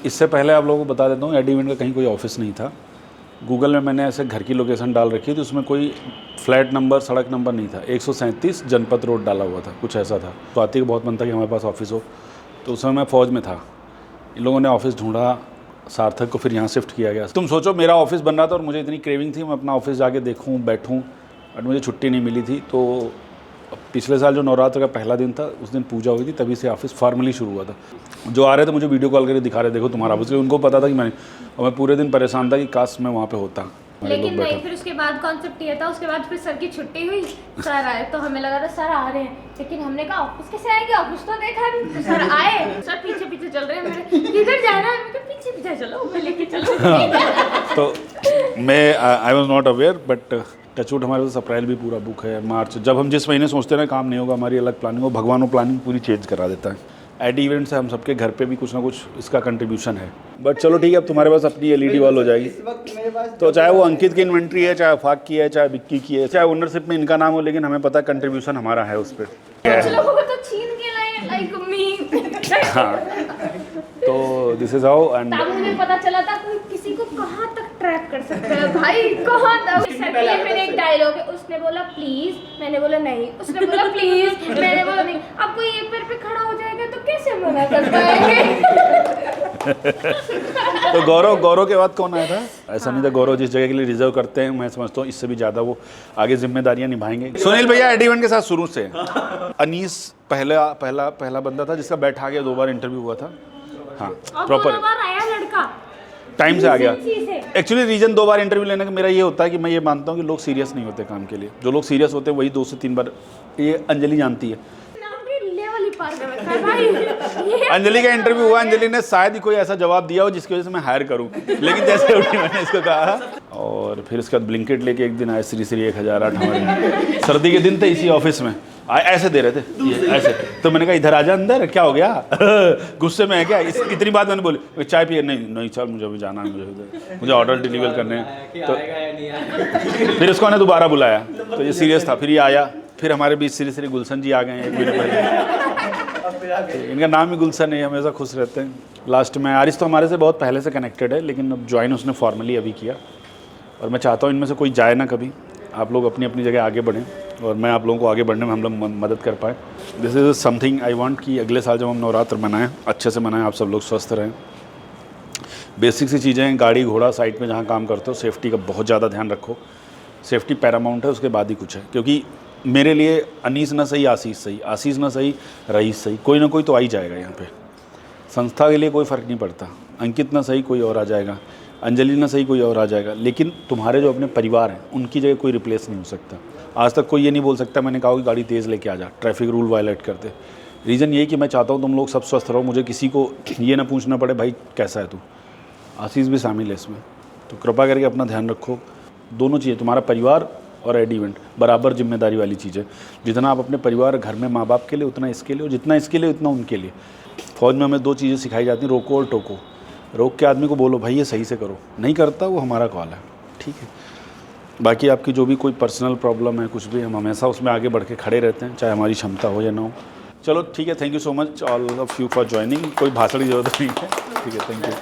इससे पहले आप लोगों को बता देता हूँ, एडी इवेंट का कहीं कोई ऑफिस नहीं था। गूगल में मैंने ऐसे घर की लोकेशन डाल रखी थी, उसमें कोई फ्लैट नंबर, सड़क नंबर नहीं था। 137 जनपद रोड डाला हुआ था, कुछ ऐसा था। तो आती का बहुत मन था कि हमारे पास ऑफिस हो। तो उस समय मैं फ़ौज में था। इन लोगों ने ऑफिस ढूंढा, सार्थक को फिर यहाँ शिफ्ट किया गया। तुम सोचो, मेरा ऑफिस बन रहा था और मुझे इतनी क्रेविंग थी मैं अपना ऑफिस जाके देखूँ, बैठूँ, बट मुझे छुट्टी नहीं मिली थी। तो पिछले साल जो नवरात्र का पहला दिन था, उस दिन पूजा हुई थी, तभी से ऑफिस फॉर्मली शुरू हुआ था। जो आ रहे थे मुझे वीडियो कॉल करके दिखा रहे, देखो तुम्हारा ऑफिस। उनको पता था कि मैं पूरे दिन परेशान था कि काश मैं वहाँ पे होता। लेकिन नहीं, फिर उसके बाद कॉन्सेप्ट ये था, उसके बाद फिर सर की छुट्टी हुई, सर आए तो हमें लगा था सर आ रहे हैं, लेकिन हमने कहा ऑफिस कैसे आएंगे, ऑफिस तो देखा नहीं। तो सर आए, सर पीछे पीछे चल रहे हैं मेरे, किधर जाना है, मैं पीछे पीछे चलो, मैं लेके चलो। तो मैं I was not aware, but touch wood हमारे पास अप्रैल भी पूरा बुक है, मार्च। जब हम जिस महीने सोचते हैं ना काम नहीं होगा, हमारी अलग प्लानिंग हो, भगवान वो प्लानिंग पूरी चेंज करा देता है। एडी इवेंट से हम सबके घर पे भी कुछ ना कुछ इसका कंट्रीब्यूशन है। बट चलो ठीक है, अब तुम्हारे पास अपनी एलईडी वॉल हो जाएगी। तो चाहे वो अंकित की इन्वेंट्री है, चाहे अफाक की है, चाहे विक्की की है, चाहे ओनरशिप में इनका नाम हो, लेकिन हमें पता है कंट्रीब्यूशन हमारा है उस पर। कुछ लोगों को तो छीन के लाए, लाइक मी। हाँ, तो दिस इज हाउ। एंड तब मुझे पता चला था कोई किसी को कहाँ तक ट्रैप कर सकता है भाई, कहाँ तक। सर के लिए फिर एक डायलॉग है, उसने बोला प्लीज, मैंने बोला नहीं, उसने बोला प्लीज, मैंने बोला नहीं। अब कोई एक पैर पे खड़ा हो जाएगा तो कैसे मना कर पाएंगे। तो गौरव के बाद कौन आया था? ऐसा नहीं था, गौरव जिस जगह के लिए रिजर्व करते हैं, मैं समझता हूँ इससे भी ज़्यादा वो आगे जिम्मेदारियाँ निभाएंगे। सुनील भैया एडी इवेंट के साथ शुरू से। अनीस पहला बंदा था जिसका बैठा गया, 2 बार इंटरव्यू हुआ था। हाँ, प्रॉपर आया लड़का, टाइम से आ गया। एक्चुअली रीजन 2 बार इंटरव्यू लेने का मेरा ये होता है कि मैं ये मानता हूँ कि लोग सीरियस नहीं होते काम के लिए। जो लोग सीरियस होते हैं वही 2 से 3 बार, ये अंजलि जानती है। अंजलि का इंटरव्यू हुआ, अंजलि ने शायद ही कोई ऐसा जवाब दिया हो जिसकी वजह से मैं हायर करूं, लेकिन जैसे उठी मैंने इसको कहा। और फिर उसके बाद ब्लिंकिट लेके एक दिन आए, श्री 1008 हमारे सर्दी के दिन थे, इसी ऑफिस में ऐसे दे रहे थे, ये ऐसे। तो मैंने कहा इधर आजा अंदर, क्या हो गया, गुस्से में है क्या? इतनी बात मैंने बोली, चाय पिए? नहीं चल, मुझे अभी जाना है, मुझे ऑर्डर डिलीवर करने हैं। तो फिर उसको मैंने दोबारा बुलाया, तो ये सीरियस था। फिर ये आया, फिर हमारे बीच श्री गुलशन जी आ गए हैं 1 महीने पहले। इनका नाम ही गुलशन है, हमेशा खुश रहते हैं। लास्ट में आरिस तो हमारे से बहुत पहले से कनेक्टेड है, लेकिन अब ज्वाइन उसने फॉर्मली अभी किया। और मैं चाहता हूँ इनमें से कोई जाए ना कभी, आप लोग अपनी अपनी जगह आगे बढ़ें और मैं आप लोगों को आगे बढ़ने में हम लोग मदद कर पाए। This is something I want कि अगले साल जब हम नवरात्र मनाएं, अच्छे से मनाएं, आप सब लोग स्वस्थ रहें। बेसिक सी चीज़ें, गाड़ी घोड़ा साइड में जहाँ काम करते हो, सेफ्टी का बहुत ज़्यादा ध्यान रखो। सेफ्टी पैरामाउंट है, उसके बाद ही कुछ है। क्योंकि मेरे लिए अनीस ना सही, आशीष सही, आशीष ना सही, रईस सही, कोई ना कोई तो आ ही जाएगा यहाँ पे। संस्था के लिए कोई फ़र्क नहीं पड़ता, अंकित ना सही कोई और आ जाएगा, अंजलि ना सही कोई और आ जाएगा, लेकिन तुम्हारे जो अपने परिवार हैं उनकी जगह कोई रिप्लेस नहीं हो सकता। आज तक कोई ये नहीं बोल सकता मैंने कहा कि गाड़ी तेज़ लेके आ जा, ट्रैफिक रूल वायलेट करते। रीज़न यही कि मैं चाहता हूँ तुम लोग सब स्वस्थ रहो, मुझे किसी को ये ना पूछना पड़े भाई कैसा है तू। आशीष भी शामिल है इसमें, तो कृपा करके अपना ध्यान रखो। दोनों चीज़ें, तुम्हारा परिवार और एडी इवेंट बराबर जिम्मेदारी वाली चीज़ है। जितना आप अपने परिवार घर में माँ बाप के लिए, उतना इसके लिए, और जितना इसके लिए उतना उनके लिए। फ़ौज में हमें 2 चीज़ें सिखाई जाती हैं, रोको और टोको। रोक के आदमी को बोलो भाई ये सही से करो, नहीं करता वो हमारा कॉल है, ठीक है। बाकी आपकी जो भी कोई पर्सनल प्रॉब्लम है, कुछ भी, हम हमेशा उसमें आगे बढ़ के खड़े रहते हैं, चाहे हमारी क्षमता हो या ना हो। चलो ठीक है, thank you so much all of you for joining. कोई भाषण की जरूरत नहीं है, ठीक है, थैंक यू।